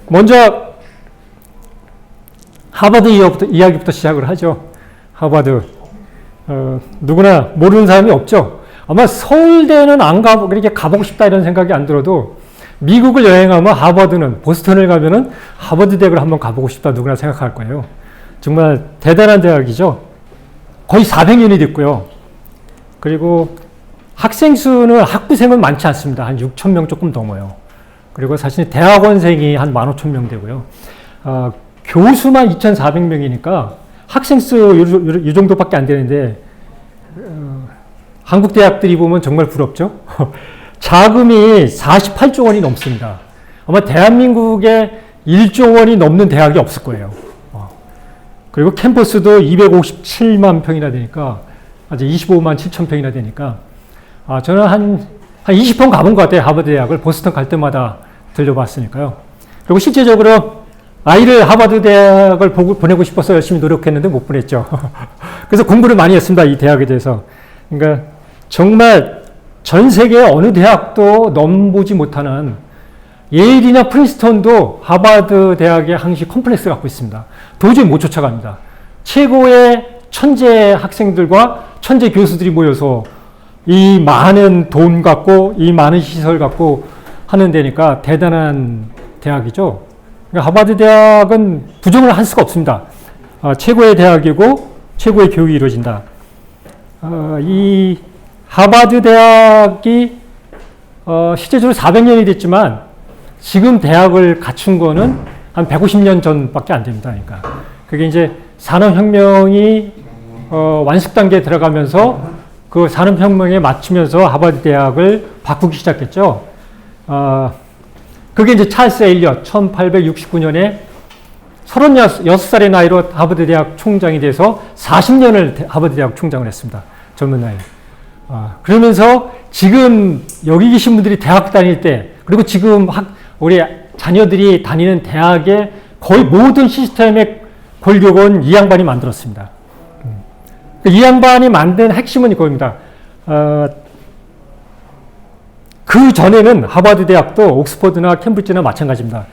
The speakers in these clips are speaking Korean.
먼저 하버드 이야기부터 시작을 하죠. 하버드. 누구나 모르는 사람이 없죠. 아마 서울대는 안 가고 그렇게 가보고 싶다 이런 생각이 안 들어도 미국을 여행하면 하버드는 보스턴을 가면은 하버드 대학을 한번 가보고 싶다 누구나 생각할 거예요. 정말 대단한 대학이죠. 거의 400년이 됐고요. 그리고 학생 수는 학부생은 많지 않습니다. 한 6천 명 조금 넘어요. 그리고 사실 대학원생이 한 15,000명 되고요. 교수만 2,400명이니까 학생 수 이 정도밖에 안 되는데 한국 대학들이 보면 정말 부럽죠. 자금이 48조 원이 넘습니다. 아마 대한민국에 1조 원이 넘는 대학이 없을 거예요. 그리고 캠퍼스도 257만 평이나 되니까 아직 25만 7천 평이나 되니까 저는 한 20번 가본 것 같아요. 하버드 대학을 보스턴 갈 때마다 들려봤으니까요. 그리고 실제적으로 아이를 하버드 대학을 보내고 싶어서 열심히 노력했는데 못 보냈죠. 그래서 공부를 많이 했습니다. 이 대학에 대해서. 그러니까 정말 전 세계 어느 대학도 넘보지 못하는 예일이나 프린스턴도 하버드 대학의 항시 컴플렉스를 갖고 있습니다. 도저히 못 쫓아갑니다. 최고의 천재 학생들과 천재 교수들이 모여서 이 많은 돈 갖고 이 많은 시설 갖고 하는 데니까 대단한 대학이죠. 그러니까 하버드 대학은 부정을 할 수가 없습니다. 최고의 대학이고 최고의 교육이 이루어진다. 이 하버드 대학이 실제적으로 400년이 됐지만 지금 대학을 갖춘 거는 한 150년 전밖에 안 됩니다. 그러니까 그게 이제 산업혁명이 완숙 단계에 들어가면서 그 산업혁명에 맞추면서 하버드 대학을 바꾸기 시작했죠. 그게 이제 찰스 엘리엇 1869년에 36살의 나이로 하버드 대학 총장이 돼서 40년을 하버드 대학 총장을 했습니다. 젊은 나이에. 그러면서 지금 여기 계신 분들이 대학 다닐 때 그리고 지금 우리 자녀들이 다니는 대학의 거의 모든 시스템의 골격은 이 양반이 만들었습니다. 이 양반이 만든 핵심은 이겁니다. 그 전에는 하버드 대학도 옥스퍼드나 캠브리지나 마찬가지입니다.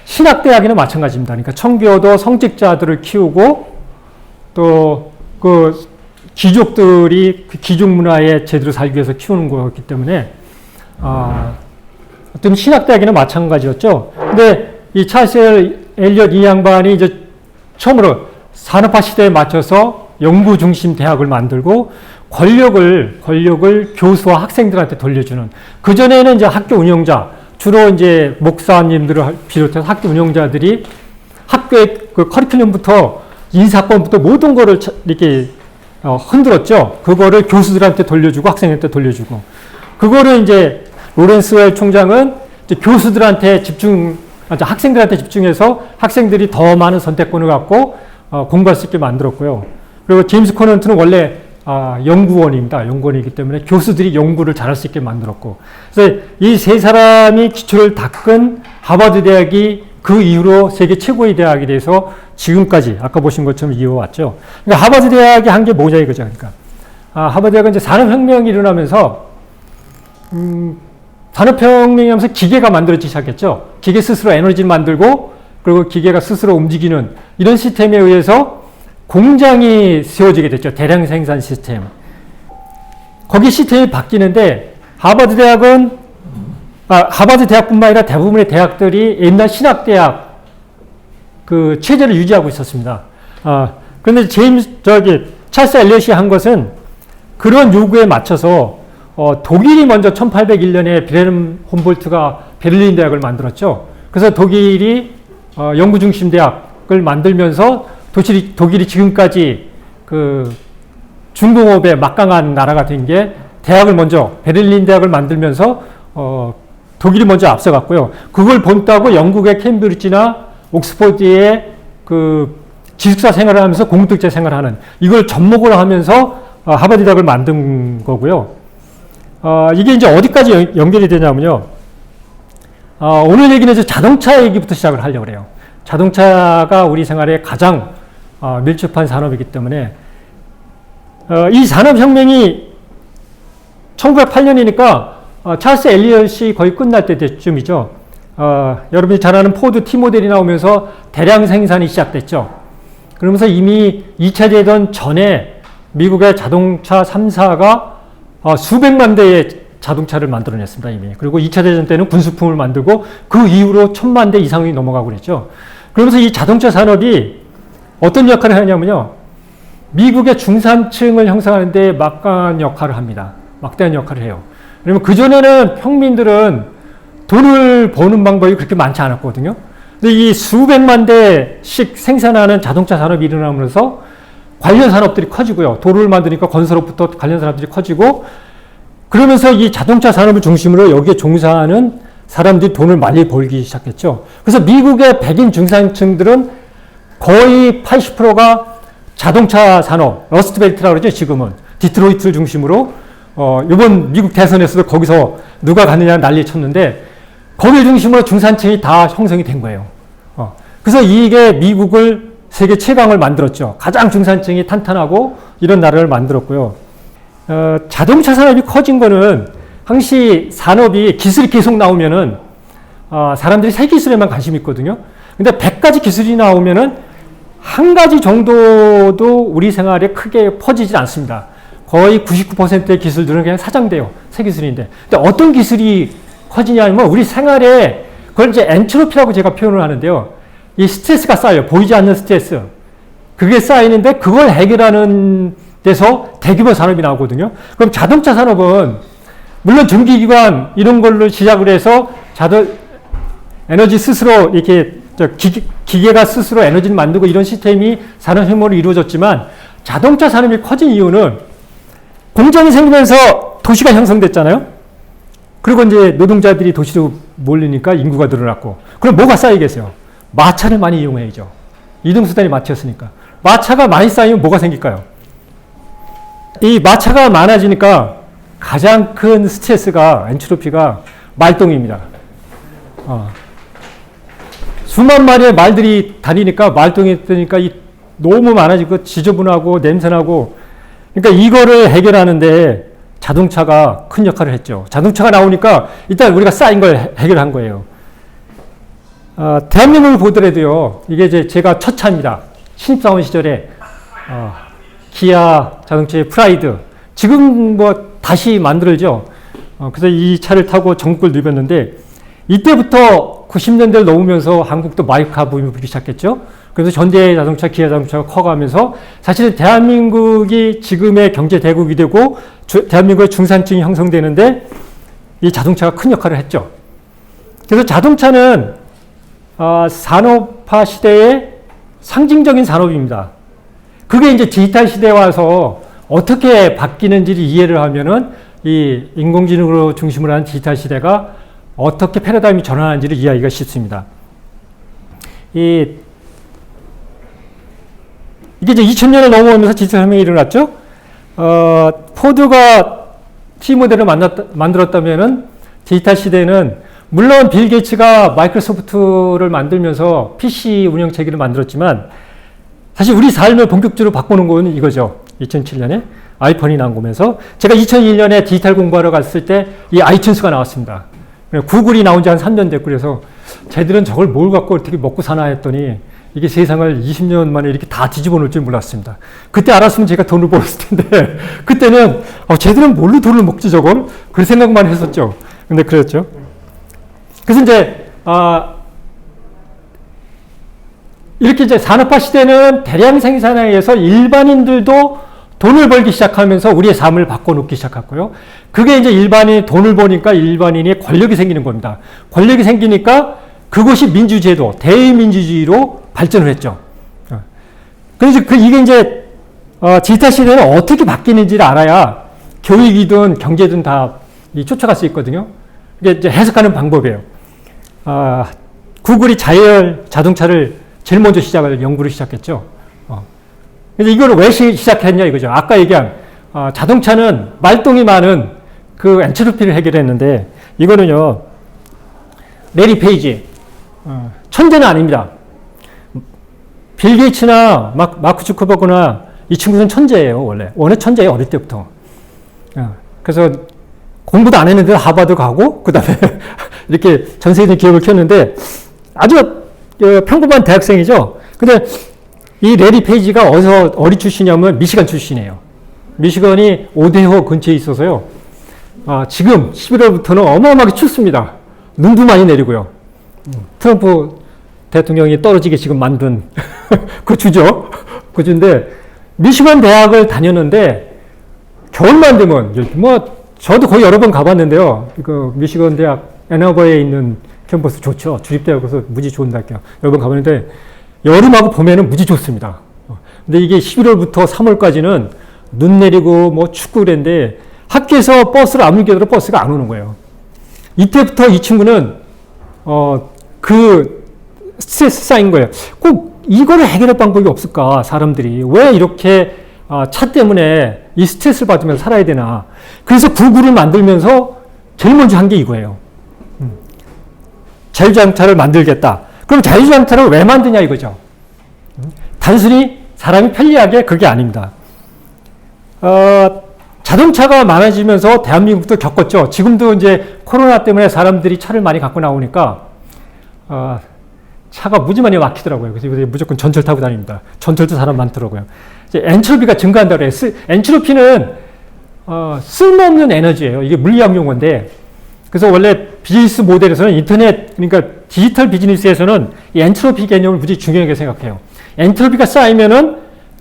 신학대학이나 마찬가지입니다. 그러니까 청교도 성직자들을 키우고 또 그 귀족들이 그 귀족 문화에 제대로 살기 위해서 키우는 거였기 때문에 어떤 신학대학이나 마찬가지였죠. 근데 이 찰스 엘리엇 이 양반이 이제 처음으로 산업화 시대에 맞춰서 연구 중심 대학을 만들고 권력을 교수와 학생들한테 돌려주는. 그 전에는 이제 학교 운영자, 주로 이제 목사님들을 비롯해서 학교 운영자들이 학교의 그 커리큘럼부터 인사권부터 모든 거를 이렇게 흔들었죠. 그거를 교수들한테 돌려주고 학생한테 돌려주고. 그거를 이제 로렌스 웰 총장은 이제 교수들한테 학생들한테 집중해서 학생들이 더 많은 선택권을 갖고 공부할 수 있게 만들었고요. 그리고 제임스 코넌트는 원래 연구원입니다. 연구원이기 때문에 교수들이 연구를 잘할 수 있게 만들었고. 그래서 이 세 사람이 기초를 닦은 하버드 대학이 그 이후로 세계 최고의 대학이 돼서 지금까지 아까 보신 것처럼 이어왔죠. 그러니까 하버드 대학이 한 게 뭐냐 이거죠. 그러니까 하버드 대학은 이제 산업혁명이 일어나면서 산업혁명이 하면서 기계가 만들어지기 시작했죠. 기계 스스로 에너지를 만들고 그리고 기계가 스스로 움직이는 이런 시스템에 의해서 공장이 세워지게 됐죠. 대량 생산 시스템. 거기 시스템이 바뀌는데 하버드 대학뿐만 아니라 대부분의 대학들이 옛날 신학대학 그 체제를 유지하고 있었습니다. 그런데 찰스 엘리엇이 한 것은 그런 요구에 맞춰서 독일이 먼저 1801년에 빌헬름 홈볼트가 베를린 대학을 만들었죠. 그래서 독일이 연구 중심 대학을 만들면서 독일이 지금까지 그 중공업에 막강한 나라가 된 게 대학을 먼저 베를린 대학을 만들면서 독일이 먼저 앞서갔고요. 그걸 본따고 영국의 캠브리지나 옥스퍼드의 그 기숙사 생활을 하면서 공동체 생활하는 이걸 접목을 하면서 하버드 대학을 만든 거고요. 이게 이제 어디까지 연결이 되냐면요. 오늘 얘기는 이제 자동차 얘기부터 시작을 하려고 그래요. 자동차가 우리 생활에 가장 밀접한 산업이기 때문에 이 산업혁명이 1908년이니까 찰스 엘리엇이 거의 끝날 때쯤이죠. 여러분이 잘 아는 포드 T 모델이 나오면서 대량 생산이 시작됐죠. 그러면서 이미 2차 대전 전에 미국의 자동차 3사가 수백만 대의 자동차를 만들어냈습니다, 이미. 그리고 2차 대전 때는 군수품을 만들고 그 이후로 1000만 대 이상이 넘어가고 그랬죠. 그러면서 이 자동차 산업이 어떤 역할을 하냐면요. 미국의 중산층을 형성하는 데 막강한 역할을 합니다. 막대한 역할을 해요. 그러면 그전에는 평민들은 돈을 버는 방법이 그렇게 많지 않았거든요. 근데 이 수백만 대씩 생산하는 자동차 산업이 일어나면서 관련 산업들이 커지고요. 도로를 만드니까 건설업부터 관련 산업들이 커지고 그러면서 이 자동차 산업을 중심으로 여기에 종사하는 사람들이 돈을 많이 벌기 시작했죠. 그래서 미국의 백인 중산층들은 거의 80%가 자동차 산업, 러스트벨트라고 그러죠, 지금은. 디트로이트를 중심으로, 이번 미국 대선에서도 거기서 누가 갔느냐 난리 쳤는데, 거기를 중심으로 중산층이 다 형성이 된 거예요. 그래서 이게 미국을 세계 최강을 만들었죠. 가장 중산층이 탄탄하고 이런 나라를 만들었고요. 자동차 산업이 커진 거는 항시 산업이 기술이 계속 나오면은, 사람들이 새 기술에만 관심이 있거든요. 근데 100가지 기술이 나오면은 한 가지 정도도 우리 생활에 크게 퍼지질 않습니다. 거의 99%의 기술들은 그냥 사장돼요. 새 기술인데. 근데 어떤 기술이 커지냐면 우리 생활에 그걸 이제 엔트로피라고 제가 표현을 하는데요. 이 스트레스가 쌓여요. 보이지 않는 스트레스. 그게 쌓이는데 그걸 해결하는 데서 대규모 산업이 나오거든요. 그럼 자동차 산업은 물론 전기기관 이런 걸로 시작을 해서 에너지 스스로 이렇게 기계가 스스로 에너지를 만들고 이런 시스템이 산업혁명으로 이루어졌지만 자동차 산업이 커진 이유는 공장이 생기면서 도시가 형성됐잖아요. 그리고 이제 노동자들이 도시로 몰리니까 인구가 늘어났고 그럼 뭐가 쌓이겠어요? 마차를 많이 이용해야죠. 이동수단이 마차였으니까. 마차가 많이 쌓이면 뭐가 생길까요? 이 마차가 많아지니까 가장 큰 스트레스가 엔트로피가 말똥입니다. 수만 마리의 말들이 다니니까 말똥이 뜨니까 너무 많아지고 지저분하고 냄새나고 그러니까 이거를 해결하는데 자동차가 큰 역할을 했죠. 자동차가 나오니까 일단 우리가 쌓인 걸 해결한 거예요. 대한민국을 보더라도요. 이게 이제 제가 첫 차입니다. 신입사원 시절에 기아 자동차의 프라이드 지금 뭐 다시 만들죠. 그래서 이 차를 타고 전국을 누볐는데 이때부터 90년대를 넘으면서 한국도 마이카 붐이 불기 시작했죠. 그래서 현대 자동차, 기아 자동차가 커가면서 사실은 대한민국이 지금의 경제 대국이 되고 대한민국의 중산층이 형성되는데 이 자동차가 큰 역할을 했죠. 그래서 자동차는 산업화 시대의 상징적인 산업입니다. 그게 이제 디지털 시대에 와서 어떻게 바뀌는지를 이해를 하면은 이 인공지능으로 중심으로 한 디지털 시대가 어떻게 패러다임이 전환하는지를 이해하기가 쉽습니다. 이게 이제 2000년을 넘어오면서 디지털 혁명이 일어났죠. 포드가 T 모델을 만들었다면은 디지털 시대는 물론 빌 게이츠가 마이크로소프트를 만들면서 PC 운영 체계를 만들었지만 사실 우리 삶을 본격적으로 바꾸는 건 이거죠. 2007년에 아이폰이 나오면서 제가 2001년에 디지털 공부하러 갔을 때 이 아이튠스가 나왔습니다. 구글이 나온 지 한 3년 됐고 그래서 쟤들은 저걸 뭘 갖고 어떻게 먹고 사나 했더니 이게 세상을 20년 만에 이렇게 다 뒤집어 놓을 줄 몰랐습니다. 그때 알았으면 제가 돈을 벌었을 텐데 그때는 쟤들은 뭘로 돈을 먹지 저걸? 그런 생각만 했었죠. 근데 그랬죠. 그래서 이제 이렇게 이제 산업화 시대는 대량 생산에 의해서 일반인들도 돈을 벌기 시작하면서 우리의 삶을 바꿔놓기 시작했고요. 그게 이제 일반인이 돈을 버니까 일반인이 권력이 생기는 겁니다. 권력이 생기니까 그것이 민주제도, 대의민주주의로 발전을 했죠. 그래서 이게 이제 디지털 시대는 어떻게 바뀌는지를 알아야 교육이든 경제든 다 쫓아갈 수 있거든요. 이게 이제 해석하는 방법이에요. 구글이 자율 자동차를 제일 먼저 연구를 시작했죠. 그래서 이걸 왜 시작했냐 이거죠. 아까 얘기한 자동차는 말똥이 많은 그 엔트로피를 해결했는데 이거는요. 레리 페이지 천재는 아닙니다. 빌 게이츠나 마크 주커버그나 이 친구는 천재예요. 원래 천재예요. 어릴 때부터. 그래서 공부도 안 했는데 하버드 가고 그 다음에 이렇게 전 세계적인 기업을 키웠는데 아주 평범한 대학생이죠. 근데 이 레리 페이지가 어디 출신이냐면 미시간 출신이에요. 미시간이 오데호 근처에 있어서요. 지금 11월부터는 어마어마하게 춥습니다. 눈도 많이 내리고요. 트럼프 대통령이 떨어지게 지금 만든 그 주죠. 그 주인데 미시간 대학을 다녔는데 겨울만 되면 저도 거의 여러 번 가봤는데요. 그 미시간 대학 애너버에 있는 캠퍼스 좋죠. 주립대학에서 무지 좋은 대학교 여러 번 가봤는데 여름하고 봄에는 무지 좋습니다. 근데 이게 11월부터 3월까지는 눈 내리고 뭐 춥고 그랬는데 학교에서 버스를 아무리 기다려도 버스가 안 오는 거예요. 이때부터 이 친구는 그 스트레스 쌓인 거예요. 꼭 이거를 해결할 방법이 없을까? 사람들이 왜 이렇게 차 때문에 이 스트레스를 받으면서 살아야 되나? 그래서 구글을 만들면서 제일 먼저 한 게 이거예요. 자율주행차를 만들겠다. 그럼 자율주행차를 왜 만드냐 이거죠. 단순히 사람이 편리하게 그게 아닙니다. 자동차가 많아지면서 대한민국도 겪었죠. 지금도 이제 코로나 때문에 사람들이 차를 많이 갖고 나오니까 차가 무지 많이 막히더라고요. 그래서 무조건 전철 타고 다닙니다. 전철도 사람 많더라고요. 이제 엔트로피가 증가한다고 해요. 엔트로피는 쓸모없는 에너지예요. 이게 물리학 용어인데 그래서 원래 비즈니스 모델에서는 인터넷 그러니까 디지털 비즈니스에서는 이 엔트로피 개념을 무지 중요하게 생각해요. 엔트로피가 쌓이면은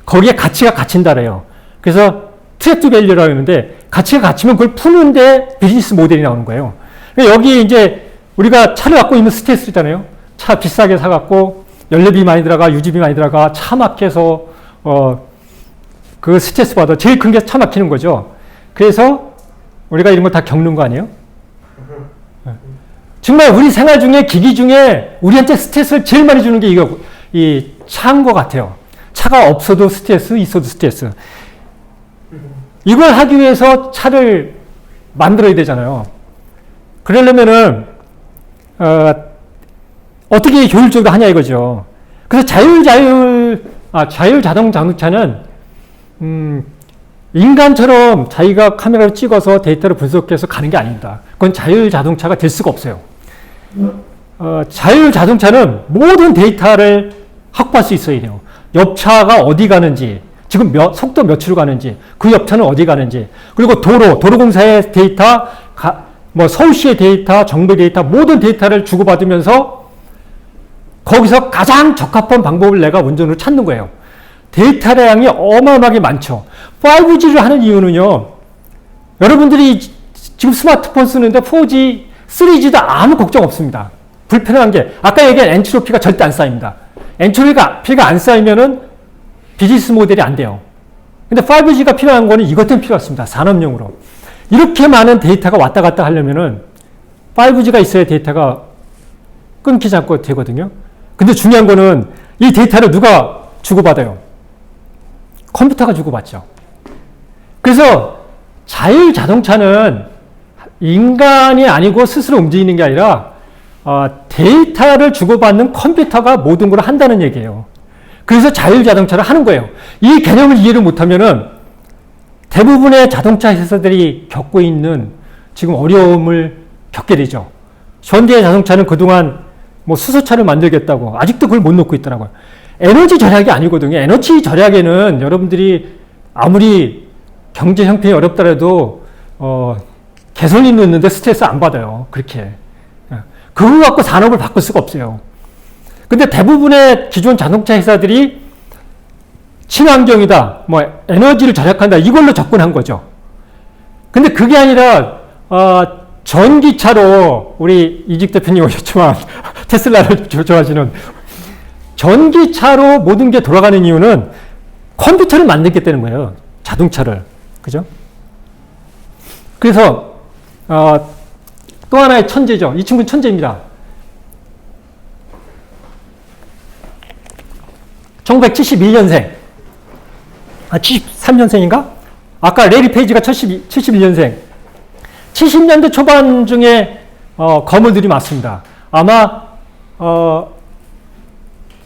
거기에 가치가 갇힌다 그래요. 그래서 트랩트 밸류라고 하는데 가치가 갇히면 그걸 푸는데 비즈니스 모델이 나오는 거예요. 여기 이제 우리가 차를 갖고 있는 스트레스 있잖아요. 차 비싸게 사갖고 연료비 많이 들어가 유지비 많이 들어가 차 막혀서 그 스트레스 받아 제일 큰 게 차 막히는 거죠. 그래서 우리가 이런 거 다 겪는 거 아니에요? 정말 우리 생활 중에 기기 중에 우리한테 스트레스를 제일 많이 주는 게 이 차인 것 같아요. 차가 없어도 스트레스, 있어도 스트레스. 이걸 하기 위해서 차를 만들어야 되잖아요. 그러려면은 어떻게 효율적으로 하냐 이거죠. 그래서 자율 자동 자동차는 인간처럼 자기가 카메라를 찍어서 데이터를 분석해서 가는 게 아닙니다. 그건 자율 자동차가 될 수가 없어요. 자율 자동차는 모든 데이터를 확보할 수 있어야 돼요. 옆차가 어디 가는지, 지금 속도 몇으로 가는지, 그 옆차는 어디 가는지, 그리고 도로공사의 데이터, 서울시의 데이터, 정부의 데이터, 모든 데이터를 주고받으면서 거기서 가장 적합한 방법을 내가 운전으로 찾는 거예요. 데이터량이 어마어마하게 많죠. 5G를 하는 이유는요, 여러분들이 지금 스마트폰 쓰는데 4G, 3G도 아무 걱정 없습니다. 불편한 게, 아까 얘기한 엔트로피가 절대 안 쌓입니다. 엔트로피가 안 쌓이면은 비즈니스 모델이 안 돼요. 근데 5G가 필요한 거는 이것 때문에 필요했습니다. 산업용으로. 이렇게 많은 데이터가 왔다 갔다 하려면은 5G가 있어야 데이터가 끊기지 않고 되거든요. 근데 중요한 거는 이 데이터를 누가 주고받아요? 컴퓨터가 주고받죠. 그래서 자율 자동차는 인간이 아니고 스스로 움직이는 게 아니라 데이터를 주고받는 컴퓨터가 모든 걸 한다는 얘기예요. 그래서 자율 자동차를 하는 거예요. 이 개념을 이해를 못하면은 대부분의 자동차 회사들이 겪고 있는 지금 어려움을 겪게 되죠. 현대의 자동차는 그동안 수소차를 만들겠다고 아직도 그걸 못 놓고 있더라고요. 에너지 절약이 아니거든요. 에너지 절약에는 여러분들이 아무리 경제 형편이 어렵더라도 개선이 넣는데 스트레스 안 받아요. 그렇게. 그거 갖고 산업을 바꿀 수가 없어요. 근데 대부분의 기존 자동차 회사들이 친환경이다, 에너지를 절약한다, 이걸로 접근한 거죠. 근데 그게 아니라, 전기차로, 우리 이직 대표님 오셨지만, 테슬라를 좋아하시는, 전기차로 모든 게 돌아가는 이유는 컴퓨터를 만들겠다는 거예요. 자동차를. 그죠? 그래서, 또 하나의 천재죠. 이 친구는 천재입니다. 1971년생. 73년생인가? 아까 레리 페이지가 71년생. 70년대 초반 중에 거물들이 많습니다. 아마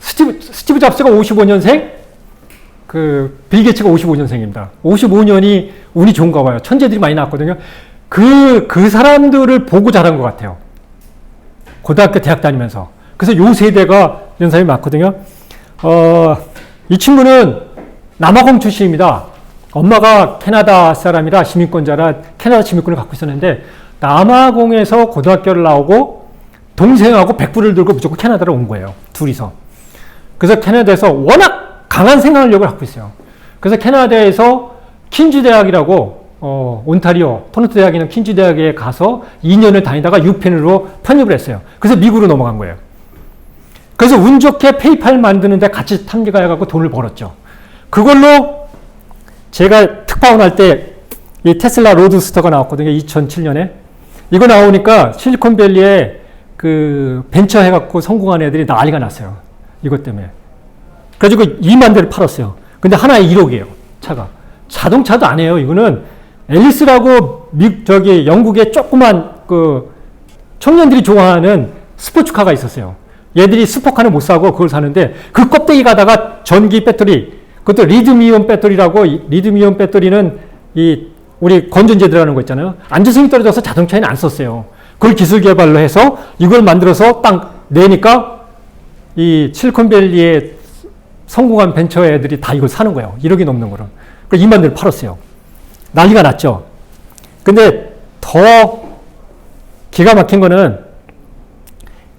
스티브 잡스가 55년생, 빌 게이츠가 55년생입니다. 55년이 운이 좋은가 봐요. 천재들이 많이 나왔거든요. 그 사람들을 보고 자란 것 같아요. 고등학교, 대학 다니면서. 그래서 요 세대가 이런 사람이 많거든요. 이 친구는 남아공 출신입니다. 엄마가 캐나다 사람이라 시민권자라 캐나다 시민권을 갖고 있었는데 남아공에서 고등학교를 나오고 동생하고 백불을 들고 무조건 캐나다로 온 거예요. 둘이서. 그래서 캐나다에서 워낙 강한 생활력을 갖고 있어요. 그래서 캐나다에서 퀸즈 대학이라고 온타리오 토론토 대학에 있는 퀸즈 대학에 가서 2년을 다니다가 유펜으로 편입을 했어요. 그래서 미국으로 넘어간 거예요. 그래서 운 좋게 페이팔 만드는데 같이 탐지가해갖고 돈을 벌었죠. 그걸로 제가 특파원 할 때 이 테슬라 로드스터가 나왔거든요. 2007년에. 이거 나오니까 실리콘밸리에 그 벤처 해갖고 성공한 애들이 난리가 났어요. 이것 때문에. 그래가지고 2만 대를 팔았어요. 근데 하나에 1억이에요. 차가. 자동차도 아니에요. 이거는 앨리스라고 영국의 조그만 그 청년들이 좋아하는 스포츠카가 있었어요. 얘들이 슈퍼카는 못 사고 그걸 사는데 그 껍데기 가다가 전기 배터리, 그것도 리튬이온 배터리라고, 리튬이온 배터리는 우리 건전지 들어가는 거 있잖아요. 안전성이 떨어져서 자동차에는 안 썼어요. 그걸 기술 개발로 해서 이걸 만들어서 딱 내니까 이 실리콘밸리에 성공한 벤처 애들이 다 이걸 사는 거예요. 1억이 넘는 거를. 그래서 2만 대를 팔았어요. 난리가 났죠. 근데 더 기가 막힌 거는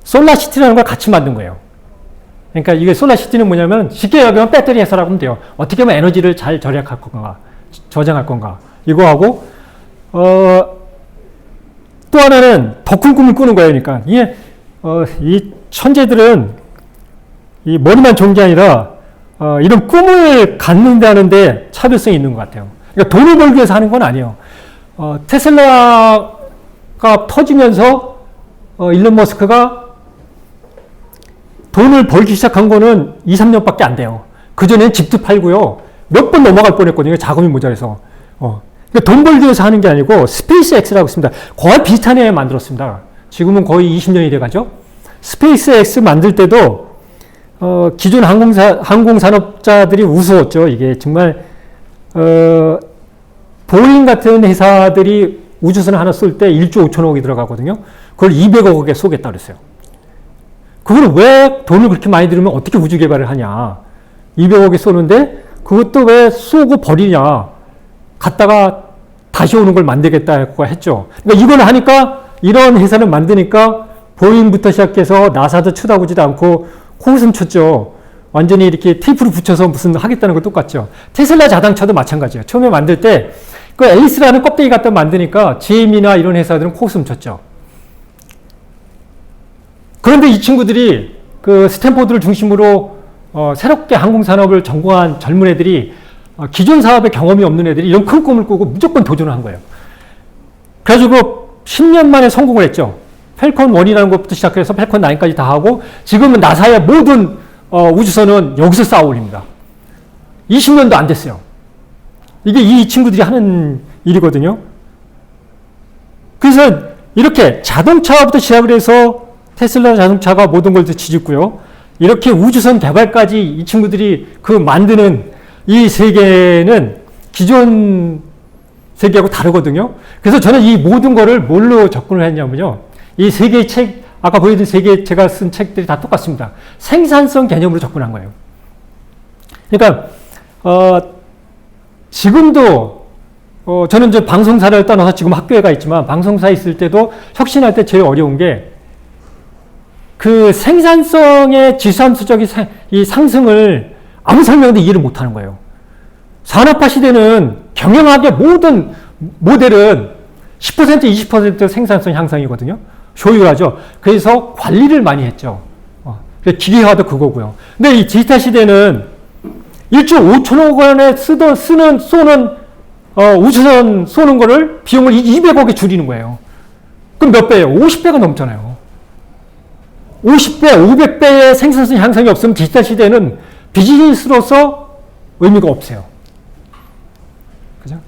솔라시티라는 걸 같이 만든 거예요. 그러니까 이게 솔라시티는 뭐냐면 쉽게 얘기하면 배터리 회사라고 하면 돼요. 어떻게 하면 에너지를 잘 절약할 건가, 저장할 건가. 이거하고 또 하나는 더 큰 꿈을 꾸는 거예요. 그러니까 이게 이 천재들은 이 머리만 좋은 게 아니라 이런 꿈을 갖는다는데 차별성이 있는 것 같아요. 그러니까 돈을 벌기 위해서 하는 건 아니에요. 테슬라가 터지면서 일론 머스크가 돈을 벌기 시작한 거는 2, 3년밖에 안 돼요. 그전에는 집도 팔고요. 몇 번 넘어갈 뻔했거든요. 자금이 모자라서. 그러니까 돈 벌기 위해서 하는 게 아니고 스페이스 X라고 있습니다. 거의 비슷한 애 만들었습니다. 지금은 거의 20년이 돼가죠. 스페이스 X 만들 때도 기존 항공산업자들이 우스웠죠. 이게 정말 보잉 같은 회사들이 우주선 하나 쏠 때 1조 5천억이 들어가거든요. 그걸 200억에 쏘겠다 그랬어요. 그걸 왜 돈을 그렇게 많이 들으면 어떻게 우주 개발을 하냐. 200억에 쏘는데 그것도 왜 쏘고 버리냐. 갔다가 다시 오는 걸 만들겠다고 했죠. 그러니까 이걸 하니까 이런 회사를 만드니까 보잉부터 시작해서 나사도 쳐다보지도 않고 코웃음 쳤죠. 완전히 이렇게 테이프를 붙여서 무슨 하겠다는 거 똑같죠. 테슬라 자동차도 마찬가지예요. 처음에 만들 때 그 앨리스라는 껍데기 갖다 만드니까 GM이나 이런 회사들은 코웃음 쳤죠. 그런데 이 친구들이 그 스탠포드를 중심으로 새롭게 항공산업을 전공한 젊은 애들이 기존 사업에 경험이 없는 애들이 이런 큰 꿈을 꾸고 무조건 도전을 한 거예요. 그래가지고 10년 만에 성공을 했죠. 펠컨 1이라는 것부터 시작해서 펠컨 9까지 다 하고 지금은 나사의 모든 우주선은 여기서 쌓아 올립니다. 20년도 안 됐어요. 이게 이 친구들이 하는 일이거든요. 그래서 이렇게 자동차부터 시작을 해서 테슬라 자동차가 모든 걸 뒤집고요. 이렇게 우주선 개발까지 이 친구들이 그 만드는 이 세계는 기존 세계하고 다르거든요. 그래서 저는 이 모든 거를 뭘로 접근을 했냐면요. 이 세 개의 책, 아까 보여드린 세 개 제가 쓴 책들이 다 똑같습니다. 생산성 개념으로 접근한 거예요. 그러니까, 지금도, 저는 이제 방송사를 떠나서 지금 학교에 가 있지만, 방송사에 있을 때도 혁신할 때 제일 어려운 게, 그 생산성의 지수함수적인 이 상승을 아무 설명도 이해를 못 하는 거예요. 산업화 시대는 경영학의 모든 모델은 10%, 20% 생산성 향상이거든요. 효율화죠. 그래서 관리를 많이 했죠. 기계화도 그거고요. 근데 이 디지털 시대는 1조 5천억 원에 쏘는 우주선 쏘는 거를 비용을 200억에 줄이는 거예요. 그럼 몇 배예요? 50배가 넘잖아요. 50배, 500배의 생산성 향상이 없으면 디지털 시대는 비즈니스로서 의미가 없어요. 그죠?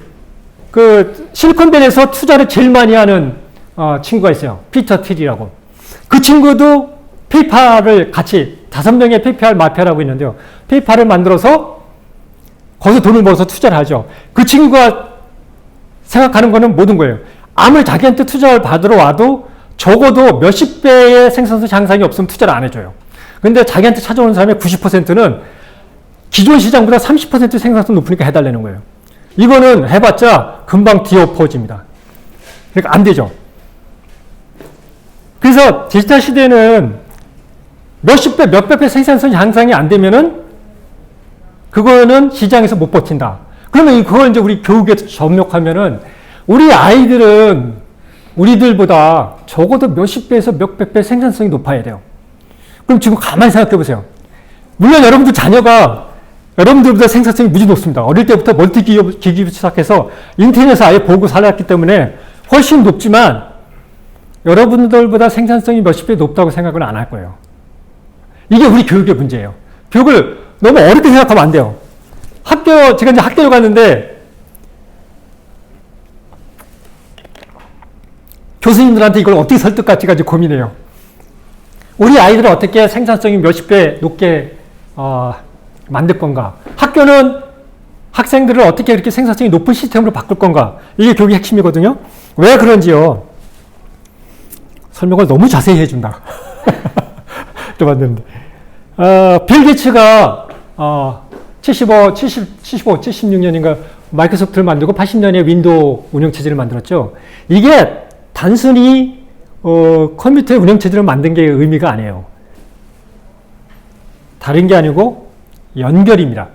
그 실리콘밸리에서 투자를 제일 많이 하는 친구가 있어요. 피터 틸이라고. 그 친구도 페이팔을 같이 5명의 페이팔 마피아라고 있는데요. 페이팔을 만들어서 거기서 돈을 벌어서 투자를 하죠. 그 친구가 생각하는 거는 모든 거예요. 아무리 자기한테 투자를 받으러 와도 적어도 몇십 배의 생산성 향상이 없으면 투자를 안 해줘요. 근데 자기한테 찾아오는 사람의 90%는 기존 시장보다 30% 생산성 높으니까 해달라는 거예요. 이거는 해봤자 금방 뒤엎어집니다. 그러니까 안 되죠. 그래서 디지털 시대는 몇십 배, 몇백 배 생산성 향상이 안 되면은 그거는 시장에서 못 버틴다. 그러면 그걸 이제 우리 교육에 접목하면은 우리 아이들은 우리들보다 적어도 몇십 배에서 몇백 배 생산성이 높아야 돼요. 그럼 지금 가만히 생각해 보세요. 물론 여러분들 자녀가 여러분들보다 생산성이 무지 높습니다. 어릴 때부터 멀티기기부터 시작해서 인터넷에서 아예 보고 살았기 때문에 훨씬 높지만 여러분들보다 생산성이 몇십 배 높다고 생각은 안 할 거예요. 이게 우리 교육의 문제예요. 교육을 너무 어렵게 생각하면 안 돼요. 제가 이제 학교를 갔는데 교수님들한테 이걸 어떻게 설득할지가 이제 고민해요. 우리 아이들을 어떻게 생산성이 몇십 배 높게 만들 건가? 학교는 학생들을 어떻게 이렇게 생산성이 높은 시스템으로 바꿀 건가? 이게 교육의 핵심이거든요. 왜 그런지요? 설명을 너무 자세히 해준다. 또 봤는데. 빌 게이츠가 76년인가 마이크로소프트를 만들고 80년에 윈도우 운영체제를 만들었죠. 이게 단순히 컴퓨터의 운영체제를 만든 게 의미가 아니에요. 다른 게 아니고 연결입니다.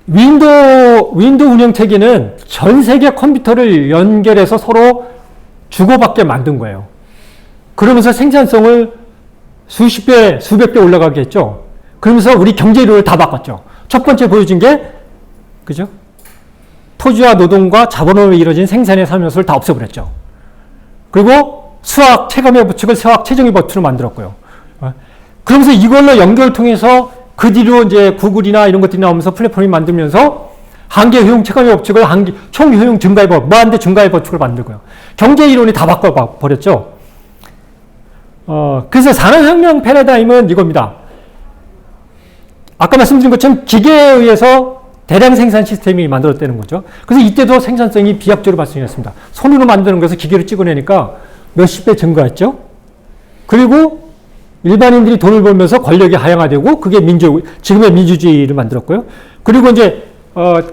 윈도우 운영체계는 전 세계 컴퓨터를 연결해서 서로 주고받게 만든 거예요. 그러면서 생산성을 수십 배, 수백 배 올라가게 했죠. 그러면서 우리 경제 이론을 다 바꿨죠. 첫 번째 보여준 게, 그죠? 토지와 노동과 자본으로 이루어진 생산의 삶요소를 다 없애버렸죠. 그리고 수학 체감의 법칙을 수학 최정의 법칙으로 만들었고요. 그러면서 이걸로 연결을 통해서 그 뒤로 이제 구글이나 이런 것들이 나오면서 플랫폼이 만들면서 한계 효용 체감의 법칙을 총 효용 증가의 법, 무한대 증가의 법칙을 만들고요. 경제 이론이 다 바꿔버렸죠. 그래서 산업혁명 패러다임은 이겁니다. 아까 말씀드린 것처럼 기계에 의해서 대량 생산 시스템이 만들어졌다는 거죠. 그래서 이때도 생산성이 비약적으로 발생했습니다. 손으로 만드는 것을 기계로 찍어내니까 몇십 배 증가했죠. 그리고 일반인들이 돈을 벌면서 권력이 하향화되고 그게 지금의 민주주의를 만들었고요. 그리고 이제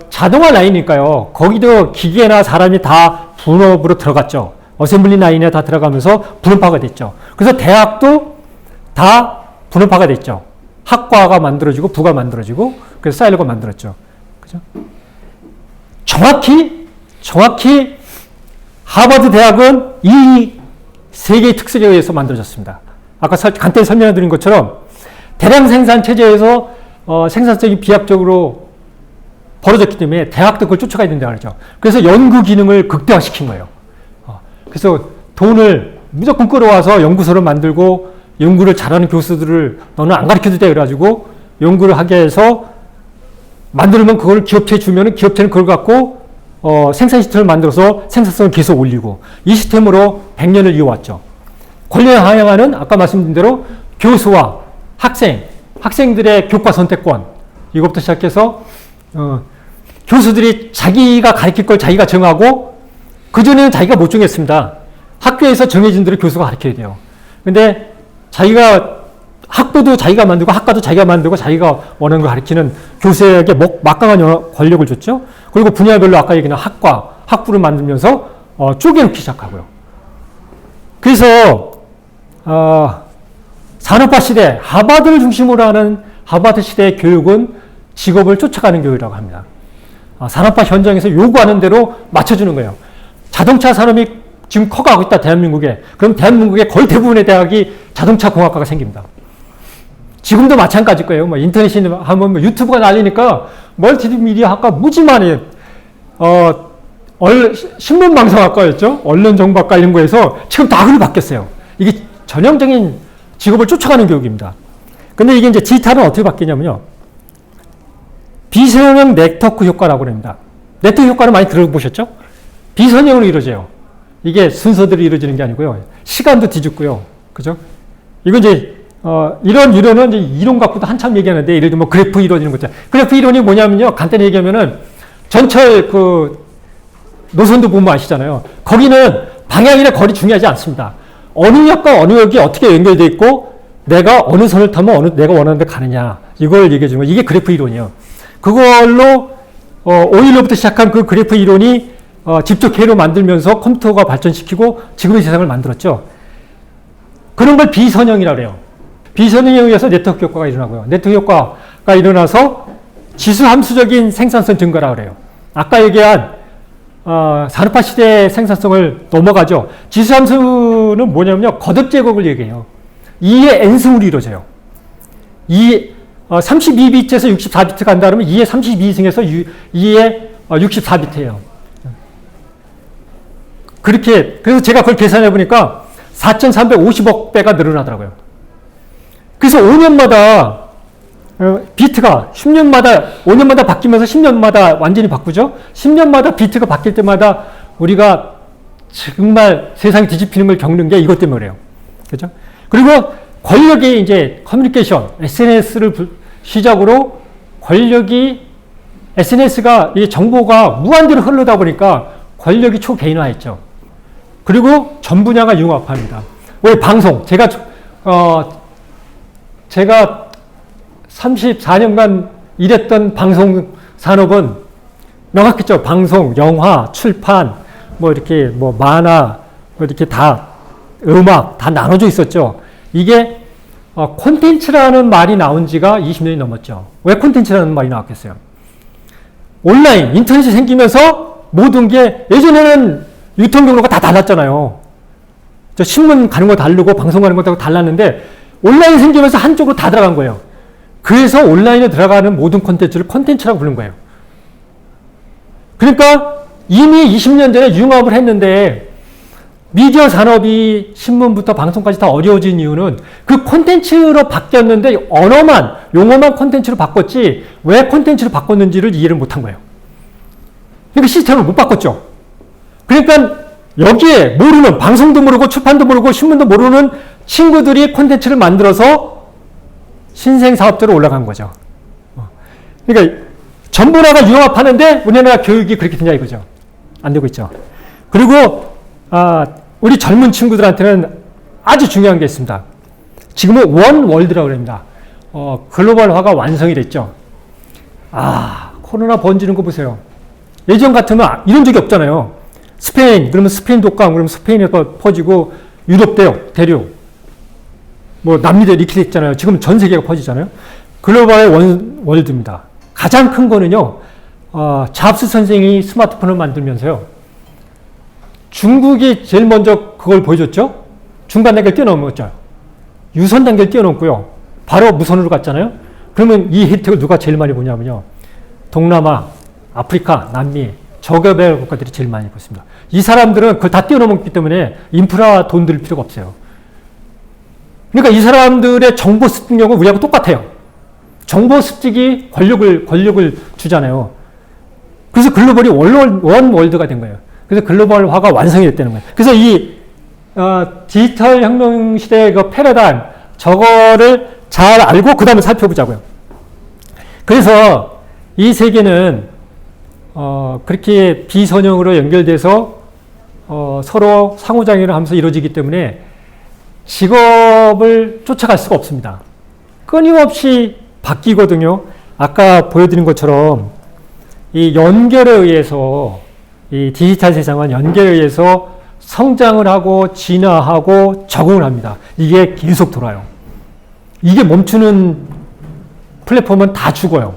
자동화 라인이니까요. 거기도 기계나 사람이 다 분업으로 들어갔죠. 어셈블리 라인에 다 들어가면서 분업화가 됐죠. 그래서 대학도 다 분업화가 됐죠. 학과가 만들어지고 부가 만들어지고 그래서 사이로가 만들었죠. 그죠? 정확히 하버드 대학은 이 세 개의 특색에 의해서 만들어졌습니다. 아까 간단히 설명해 드린 것처럼 대량 생산 체제에서 생산성이 비약적으로 벌어졌기 때문에 대학도 그걸 쫓아가야 된다고 그러죠. 그래서 연구 기능을 극대화시킨 거예요. 그래서 돈을 무조건 끌어와서 연구소를 만들고 연구를 잘하는 교수들을 너는 안 가르쳐도 돼 그래가지고 연구를 하게 해서 만들면 그걸 기업체에 주면은 기업체는 그걸 갖고 생산 시스템을 만들어서 생산성을 계속 올리고 이 시스템으로 100년을 이어왔죠. 권력에 하향하는 아까 말씀드린 대로 교수와 학생들의 교과 선택권 이것부터 시작해서 교수들이 자기가 가르칠 걸 자기가 정하고 그전에는 자기가 못 정했습니다. 학교에서 정해진 대로 교수가 가르쳐야 돼요. 근데 학부도 자기가 만들고 학과도 자기가 만들고 자기가 원하는 걸 가르치는 교수에게 막강한 권력을 줬죠. 그리고 분야별로 아까 얘기한 학부를 만들면서 쪼개놓기 시작하고요. 그래서 산업화 시대, 하버드를 중심으로 하는 하버드 시대의 교육은 직업을 쫓아가는 교육이라고 합니다. 산업화 현장에서 요구하는 대로 맞춰주는 거예요. 자동차 산업이 지금 커가고 있다, 대한민국에. 그럼 대한민국의 거의 대부분의 대학이 자동차 공학과가 생깁니다. 지금도 마찬가지일 거예요. 뭐 인터넷이 하면 뭐 유튜브가 날리니까 멀티미디어 학과 무지만이 신문방송학과였죠. 언론정보학과 연구에서 지금 다 그로 바뀌었어요. 이게 전형적인 직업을 쫓아가는 교육입니다. 근데 이게 이제 디지털은 어떻게 바뀌냐면요. 비선형 네트워크 효과라고 합니다. 네트워크 효과를 많이 들어보셨죠? 비선형으로 이루어져요. 이게 순서대로 이루어지는 게 아니고요. 시간도 뒤죽고요. 그죠? 이건 이제 이런 이론은 이제 이론 갖고도 한참 얘기하는데, 예를 들면 그래프 이론이런 거 있잖아요. 그래프 이론이 뭐냐면요. 간단히 얘기하면은 전철 노선도 보면 아시잖아요. 거기는 방향이나 거리 중요하지 않습니다. 어느 역과 어느 역이 어떻게 연결되어 있고 내가 어느 선을 타면 내가 원하는 데 가느냐 이걸 얘기해 주는 거예요. 이게 그래프 이론이에요. 그걸로 오일로부터 시작한 그 그래프 이론이 집적회로 만들면서 컴퓨터가 발전시키고 지금의 세상을 만들었죠. 그런 걸 비선형이라고 해요. 비선형에 의해서 네트워크 효과가 일어나고요. 네트워크 효과가 일어나서 지수함수적인 생산성 증가라고 그래요. 아까 얘기한 산업화 시대의 생산성을 넘어가죠. 지수함수는 뭐냐면요. 거듭 제곱을 얘기해요. 2의 n승으로 이루어져요. 32비트에서 64비트 간다 그러면 2의 32승에서 2의 64비트예요. 그렇게 그래서 제가 그걸 계산해 보니까 4,350억 배가 늘어나더라고요. 그래서 5년마다 비트가 10년마다 5년마다 바뀌면서 10년마다 완전히 바꾸죠. 10년마다 비트가 바뀔 때마다 우리가 정말 세상이 뒤집히는 걸 겪는 게 이것 때문에 그래요. 그렇죠? 그리고 권력이 이제 커뮤니케이션, SNS를 시작으로 권력이 SNS가 이 정보가 무한대로 흐르다 보니까 권력이 초개인화했죠. 그리고 전 분야가 융합합니다. 왜 방송? 제가 34년간 일했던 방송 산업은 명확했죠. 방송, 영화, 출판, 이렇게 만화, 이렇게 다 음악 다 나눠져 있었죠. 이게 콘텐츠라는 말이 나온 지가 20년이 넘었죠. 왜 콘텐츠라는 말이 나왔겠어요? 온라인, 인터넷이 생기면서 모든 게 예전에는 유통 경로가 다 달랐잖아요. 신문 가는 거 다르고 방송 가는 거 달랐는데 온라인이 생기면서 한쪽으로 다 들어간 거예요. 그래서 온라인에 들어가는 모든 콘텐츠를 콘텐츠라고 부른 거예요. 그러니까 이미 20년 전에 융합을 했는데 미디어 산업이 신문부터 방송까지 다 어려워진 이유는 그 콘텐츠로 바뀌었는데 용어만 콘텐츠로 바꿨지 왜 콘텐츠로 바꿨는지를 이해를 못한 거예요. 그러니까 시스템을 못 바꿨죠. 그러니까 여기에 모르는 방송도 모르고 출판도 모르고 신문도 모르는 친구들이 콘텐츠를 만들어서 신생 사업자로 올라간 거죠. 그러니까 전문화가 융합하는데 우리나라 교육이 그렇게 되냐 이거죠. 안 되고 있죠. 그리고 우리 젊은 친구들한테는 아주 중요한 게 있습니다. 지금은 원 월드라고 합니다. 글로벌화가 완성이 됐죠. 코로나 번지는 거 보세요. 예전 같으면 이런 적이 없잖아요. 스페인, 그러면 스페인 독감, 그러면 스페인에서 퍼지고 유럽 대륙, 남미도 이렇게 됐잖아요. 지금 전 세계가 퍼지잖아요. 글로벌 월드입니다. 가장 큰 거는요, 잡스 선생이 스마트폰을 만들면서요. 중국이 제일 먼저 그걸 보여줬죠? 중간 단계를 뛰어넘었죠. 유선 단계를 뛰어넘고요. 바로 무선으로 갔잖아요. 그러면 이 혜택을 누가 제일 많이 보냐면요. 동남아, 아프리카, 남미, 저개발 국가들이 제일 많이 보습니다. 이 사람들은 그걸 다 뛰어넘었기 때문에 인프라 돈 들 필요가 없어요. 그러니까 이 사람들의 정보 습득력은 우리하고 똑같아요. 정보 습득이 권력을 주잖아요. 그래서 글로벌이 원 월드가 된 거예요. 그래서 글로벌화가 완성이 됐다는 거예요. 그래서 이 디지털 혁명 시대의 그 패러다임 저거를 잘 알고 그 다음에 살펴보자고요. 그래서 이 세계는 그렇게 비선형으로 연결돼서 서로 상호작용을 하면서 이루어지기 때문에 직업을 쫓아갈 수가 없습니다. 끊임없이 바뀌거든요. 아까 보여드린 것처럼 이 연결에 의해서 이 디지털 세상은 연결에 의해서 성장을 하고 진화하고 적응을 합니다. 이게 계속 돌아요. 이게 멈추는 플랫폼은 다 죽어요.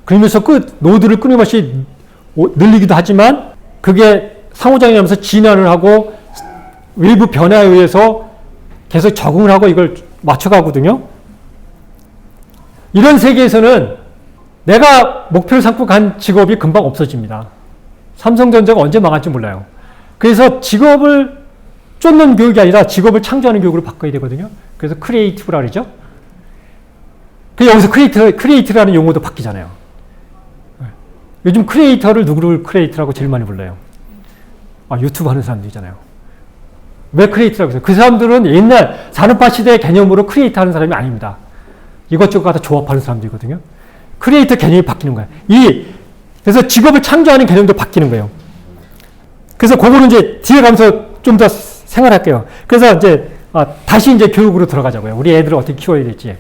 그러면서 노드를 끊임없이 늘리기도 하지만 그게 상호작용하면서 진화를 하고 외부 변화에 의해서 계속 적응을 하고 이걸 맞춰가거든요. 이런 세계에서는 내가 목표를 삼고 간 직업이 금방 없어집니다. 삼성전자가 언제 망할지 몰라요. 그래서 직업을 쫓는 교육이 아니라 직업을 창조하는 교육으로 바꿔야 되거든요. 그래서 크리에이티브라 그러죠. 여기서 크리에이티브라는 용어도 바뀌잖아요. 요즘 크리에이터를 누구를 크리에이터라고 제일 많이 불러요? 유튜브 하는 사람들이잖아요. 왜 크리에이터라고 해요? 그 사람들은 옛날 산업화 시대의 개념으로 크리에이터 하는 사람이 아닙니다. 이것저것 갖다 조합하는 사람들이거든요. 크리에이터 개념이 바뀌는 거예요. 그래서 직업을 창조하는 개념도 바뀌는 거예요. 그래서 그거는 이제 뒤에 가면서 좀 더 생활할게요. 그래서 이제 다시 이제 교육으로 들어가자고요. 우리 애들을 어떻게 키워야 될지.